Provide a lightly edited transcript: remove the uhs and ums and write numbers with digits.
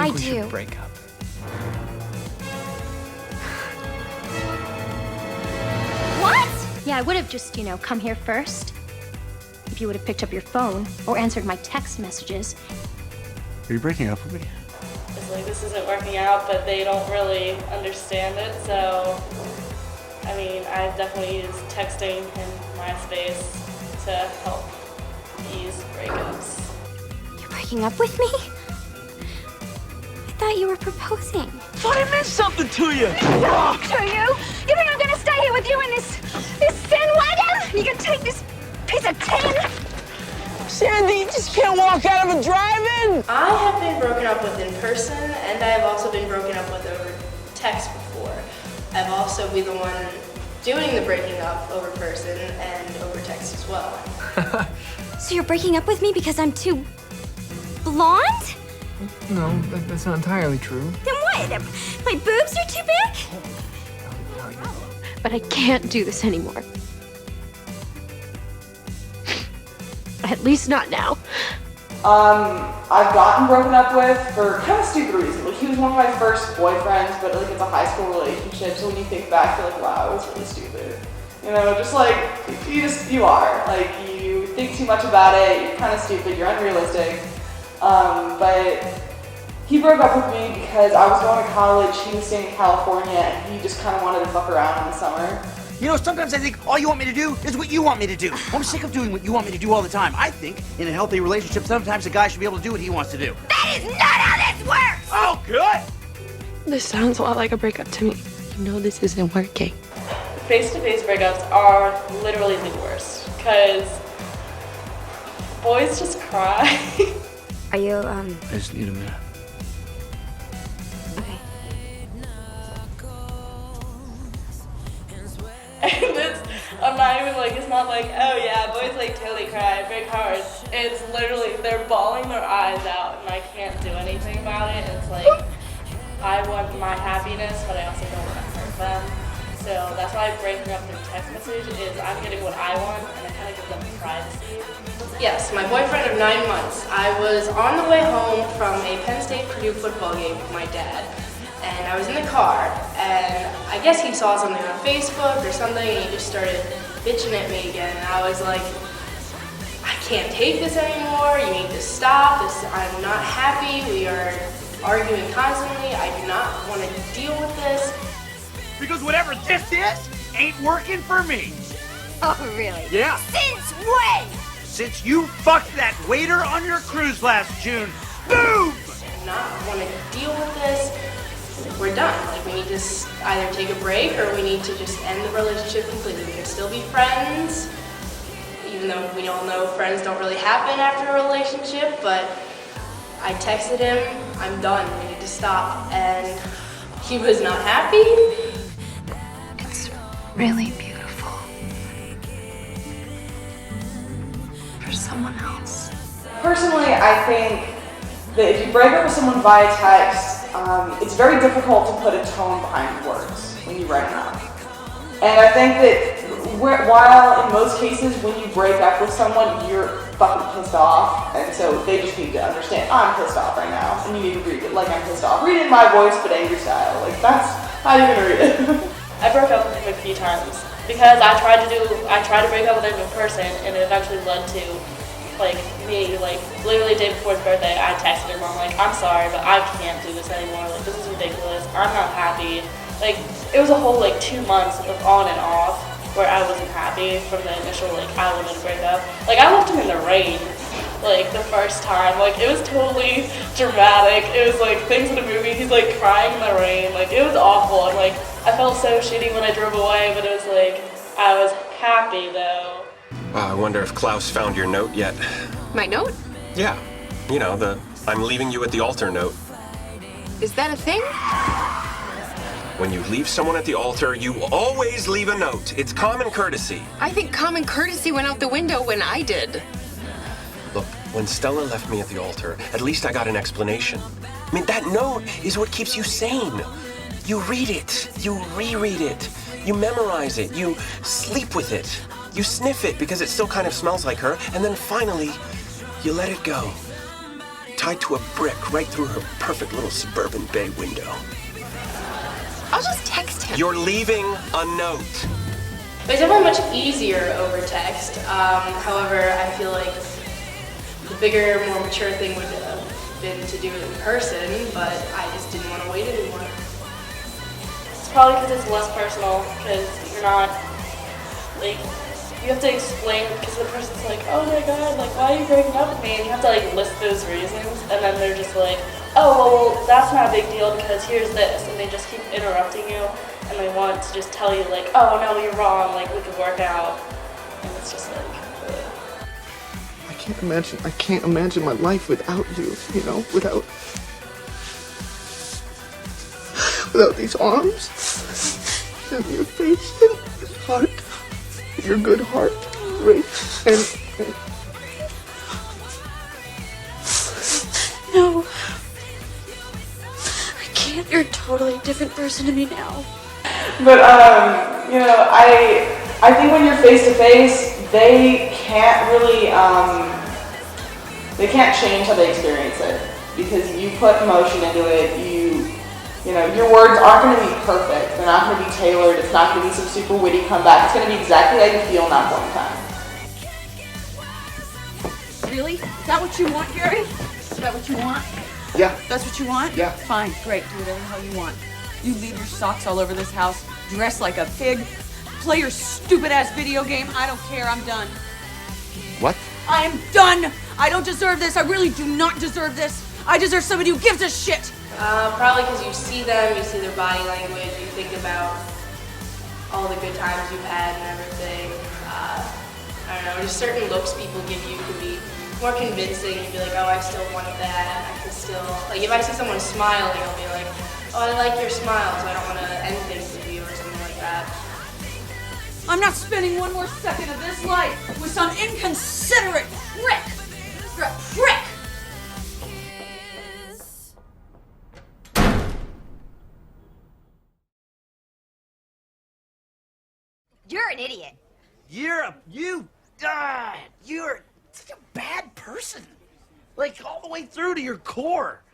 think we should break up. What? Yeah, I would have just, come here first. If you would have picked up your phone or answered my text messages. Are you breaking up with me? It's like, this isn't working out, but they don't really understand it, so... I mean, I've definitely used texting and MySpace to help ease breakups. You're breaking up with me? I thought you were proposing. But I meant something to you! To you? You think I'm gonna stay here with you in this sin wagon? You can take this piece of tin? Sandy, you just can't walk out of a drive-in! I have been broken up with in person, and I have also been broken up with over text before. I've also been the one doing the breaking up over person and over text as well. So you're breaking up with me because I'm too blonde? No, that's not entirely true. Then what? My boobs are too big? But I can't do this anymore. At least not now. I've gotten broken up with for kind of stupid reasons. Like, he was one of my first boyfriends, but like it's a high school relationship, so when you think back, you're like, wow, it was really stupid. Just like, you are. Like, you think too much about it, you're kind of stupid, you're unrealistic. But he broke up with me because I was going to college, he was staying in California, and he just kind of wanted to fuck around in the summer. Sometimes I think all you want me to do is what you want me to do. I'm sick of doing what you want me to do all the time. I think in a healthy relationship, sometimes a guy should be able to do what he wants to do. That is not how this works! Oh, good! This sounds a lot like a breakup to me. This isn't working. Face-to-face breakups are literally the worst, because boys just cry. Are you, I just need a minute. okay. And I'm not even like, it's not like, oh yeah, boys like totally cry, break hearts. It's literally, they're bawling their eyes out and I can't do anything about it. It's like, I want my happiness, but I also don't want to hurt them. So that's why breaking up through text message is I'm getting what I want and I kind of give them privacy. Yes, my boyfriend of 9 months. I was on the way home from a Penn State Purdue football game with my dad. And I was in the car, and I guess he saw something on Facebook or something, and he just started bitching at me again. And I was like, I can't take this anymore, you need to stop, I'm not happy, we are arguing constantly, I do not want to deal with this. Because whatever this is, ain't working for me. Oh, really? Yeah. Since when? Since you fucked that waiter on your cruise last June. Boom! I do not want to deal with this. We're done. Like, we need to either take a break or we need to just end the relationship completely. We can still be friends, even though we all know friends don't really happen after a relationship, but I texted him, I'm done, we need to stop, and he was not happy. It's really beautiful. For someone else. Personally, I think that if you break up with someone via text, it's very difficult to put a tone behind words when you write them out. And I think that while in most cases when you break up with someone, you're fucking pissed off, and so they just need to understand, I'm pissed off right now, and you need to read it like I'm pissed off. Read it in my voice, but angry style. Like, that's how you're gonna read it. I broke up with him a few times because I tried to break up with him in person, and it eventually led to me, literally the day before his birthday, I texted him, I'm like, I'm sorry, but I can't do this anymore, this is ridiculous, I'm not happy. It was a whole 2 months of on and off where I wasn't happy from the initial, I wanted to break up. I left him in the rain, the first time, it was totally dramatic, it was things in a movie, he's crying in the rain, it was awful, and I felt so shitty when I drove away, but it was I was happy though. I wonder if Klaus found your note yet. My note? Yeah. The I'm leaving you at the altar note. Is that a thing? When you leave someone at the altar, you always leave a note. It's common courtesy. I think common courtesy went out the window when I did. Look, when Stella left me at the altar, at least I got an explanation. That note is what keeps you sane. You read it, you reread it, you memorize it, you sleep with it. You sniff it because it still kind of smells like her, and then finally, you let it go. tied to a brick right through her perfect little suburban bay window. I'll just text him. You're leaving a note. It's definitely much easier over text. However, I feel like the bigger, more mature thing would have been to do it in person, but I just didn't want to wait anymore. It's probably because it's less personal, because you're not, like, you have to explain, because the person's like, oh my god, like, why are you breaking up with me? And you have to, like, list those reasons, and then they're just like, oh, well, that's not a big deal because here's this, and they just keep interrupting you, and they want to just tell you, like, oh, no, you're wrong, like, we could work out, and it's just like, ugh. I can't imagine my life without you, you know, without these arms, and your face, and your heart, your good heart, right, and No. I can't. You're a totally different person to me now. But you know, I think when you're face to face, they can't really they can't change how they experience it because you put emotion into it. You know, your words aren't going to be perfect. They're not going to be tailored. It's not going to be some super witty comeback. It's going to be exactly how you feel in that point in time. Really? Is that what you want, Gary? Is that what you want? yeah, That's what you want? Yeah. Fine, great, do whatever the hell you want. You leave your socks all over this house, dress like a pig, play your stupid ass video game. I don't care, I'm done. What? I am done! I don't deserve this, I really do not deserve this. I deserve somebody who gives a shit! Probably because you see them, you see their body language, you think about all the good times you've had and everything. I don't know, just certain looks people give you can be more convincing. You'd be like, oh, I still wanted that. I can still, like, if I see someone smiling, I'll be like, oh, I like your smile, so I don't want to end things with you or something like that. I'm not spending one more second of this life with some inconsiderate prick! You're a prick! You're an idiot. You're such a bad person. Like, all the way through to your core.